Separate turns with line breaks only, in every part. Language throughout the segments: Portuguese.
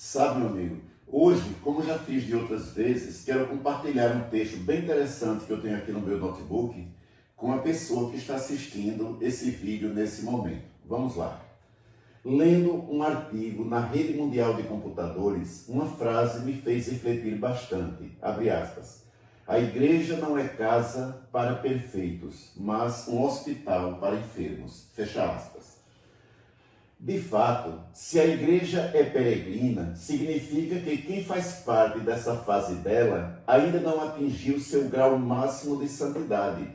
Sabe, meu amigo, hoje, como já fiz de outras vezes, quero compartilhar um texto bem interessante que eu tenho aqui no meu notebook com a pessoa que está assistindo esse vídeo nesse momento. Vamos lá. Lendo um artigo na Rede Mundial de Computadores, uma frase me fez refletir bastante. Abre aspas. A igreja não é casa para perfeitos, mas um hospital para enfermos. Fecha aspas. De fato, se a igreja é peregrina, significa que quem faz parte dessa fase dela ainda não atingiu seu grau máximo de santidade.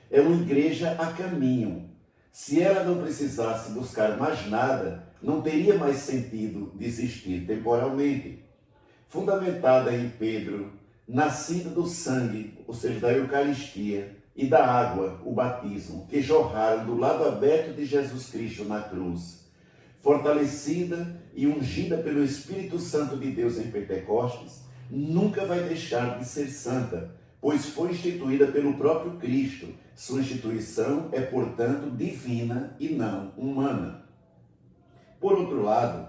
É uma igreja a caminho. Se ela não precisasse buscar mais nada, não teria mais sentido desistir temporalmente. Fundamentada em Pedro, nascida do sangue, ou seja, da Eucaristia, e da água, o batismo, que jorraram do lado aberto de Jesus Cristo na cruz, fortalecida e ungida pelo Espírito Santo de Deus em Pentecostes, nunca vai deixar de ser santa, pois foi instituída pelo próprio Cristo. Sua instituição é, portanto, divina e não humana. Por outro lado,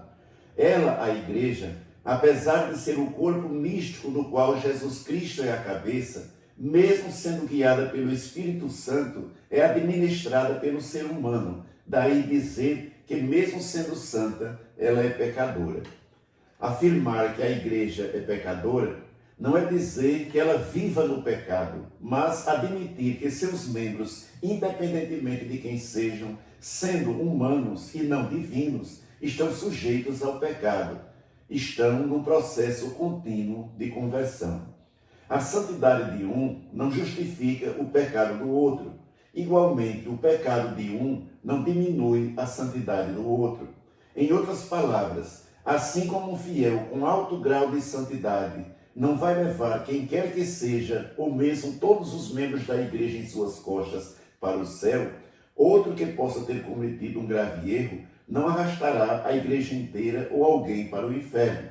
ela, a igreja, apesar de ser o corpo místico do qual Jesus Cristo é a cabeça, mesmo sendo guiada pelo Espírito Santo, é administrada pelo ser humano. Daí dizer que mesmo sendo santa, ela é pecadora. Afirmar que a igreja é pecadora não é dizer que ela viva no pecado, mas admitir que seus membros, independentemente de quem sejam, sendo humanos e não divinos, estão sujeitos ao pecado, estão num processo contínuo de conversão. A santidade de um não justifica o pecado do outro. Igualmente, o pecado de um não diminui a santidade do outro. Em outras palavras, assim como um fiel com alto grau de santidade não vai levar quem quer que seja, ou mesmo todos os membros da igreja em suas costas, para o céu, outro que possa ter cometido um grave erro não arrastará a igreja inteira ou alguém para o inferno.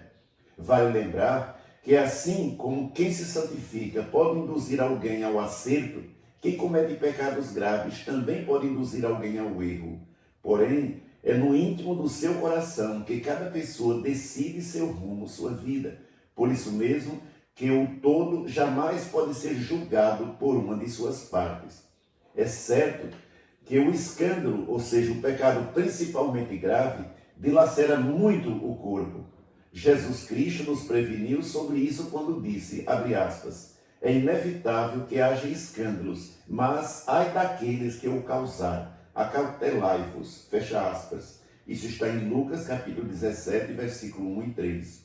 Vale lembrar que assim como quem se santifica pode induzir alguém ao acerto, quem comete pecados graves também pode induzir alguém ao erro. Porém, é no íntimo do seu coração que cada pessoa decide seu rumo, sua vida. Por isso mesmo que o todo jamais pode ser julgado por uma de suas partes. É certo que o escândalo, ou seja, o pecado principalmente grave, dilacera muito o corpo. Jesus Cristo nos preveniu sobre isso quando disse, abre aspas, é inevitável que haja escândalos, mas ai daqueles que o causar, acautelai-vos, fecha aspas. Isso está em Lucas capítulo 17, versículo 1 e 3.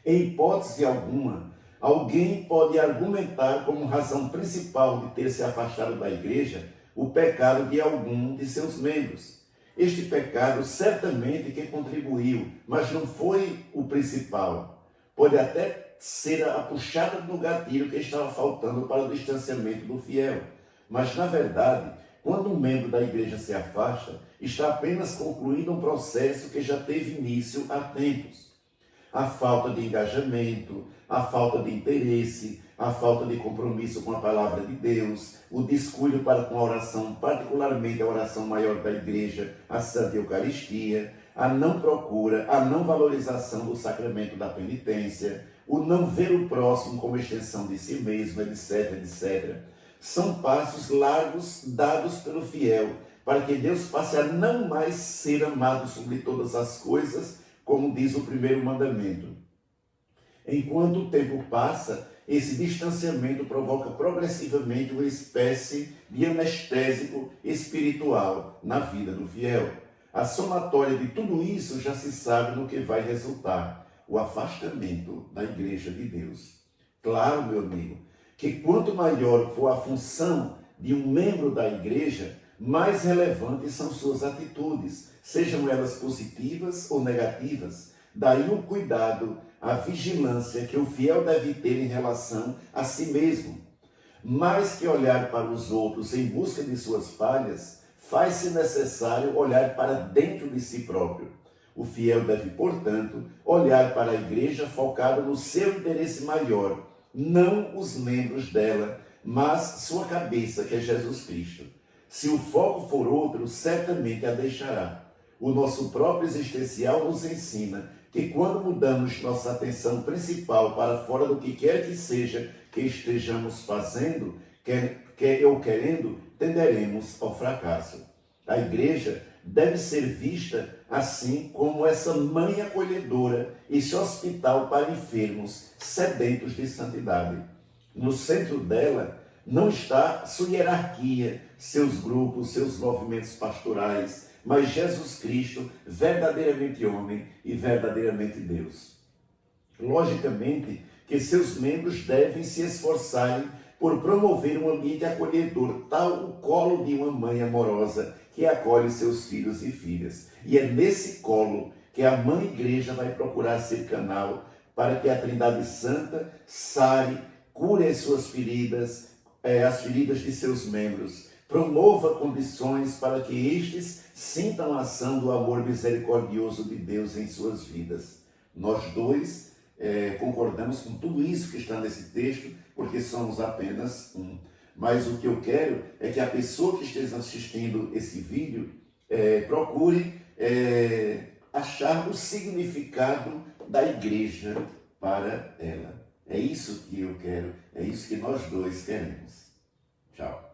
Em hipótese alguma, alguém pode argumentar como razão principal de ter se afastado da igreja o pecado de algum de seus membros. Este pecado certamente que contribuiu, mas não foi o principal. Pode até ser a puxada no gatilho que estava faltando para o distanciamento do fiel. Mas, na verdade, quando um membro da igreja se afasta, está apenas concluindo um processo que já teve início há tempos. A falta de engajamento, a falta de interesse, a falta de compromisso com a palavra de Deus, o descuido para com a oração, particularmente a oração maior da igreja, a Santa Eucaristia, a não procura, a não valorização do sacramento da penitência, o não ver o próximo como extensão de si mesmo, etc, etc. São passos largos dados pelo fiel, para que Deus passe a não mais ser amado sobre todas as coisas, como diz o primeiro mandamento. Enquanto o tempo passa, esse distanciamento provoca progressivamente uma espécie de anestésico espiritual na vida do fiel. A somatória de tudo isso já se sabe no que vai resultar, o afastamento da igreja de Deus. Claro, meu amigo, que quanto maior for a função de um membro da igreja, mais relevantes são suas atitudes, sejam elas positivas ou negativas. Daí o cuidado, a vigilância que o fiel deve ter em relação a si mesmo. Mais que olhar para os outros em busca de suas falhas, faz-se necessário olhar para dentro de si próprio. O fiel deve, portanto, olhar para a igreja focado no seu interesse maior, não os membros dela, mas sua cabeça, que é Jesus Cristo. Se o foco for outro, certamente a deixará. O nosso próprio existencial nos ensina que quando mudamos nossa atenção principal para fora do que quer que seja que estejamos fazendo, quer ou querendo, tenderemos ao fracasso. A igreja deve ser vista assim como essa mãe acolhedora, esse hospital para enfermos sedentos de santidade. No centro dela não está sua hierarquia, seus grupos, seus movimentos pastorais, mas Jesus Cristo, verdadeiramente homem e verdadeiramente Deus. Logicamente que seus membros devem se esforçarem por promover um ambiente acolhedor, tal o colo de uma mãe amorosa que acolhe seus filhos e filhas. E é nesse colo que a mãe igreja vai procurar ser canal para que a Trindade Santa sare, cure as suas feridas, as feridas de seus membros, promova condições para que estes sintam a ação do amor misericordioso de Deus em suas vidas. Nós dois concordamos com tudo isso que está nesse texto, porque somos apenas um. Mas o que eu quero é que a pessoa que esteja assistindo esse vídeo procure achar o significado da igreja para ela. É isso que eu quero, é isso que nós dois queremos. Tchau.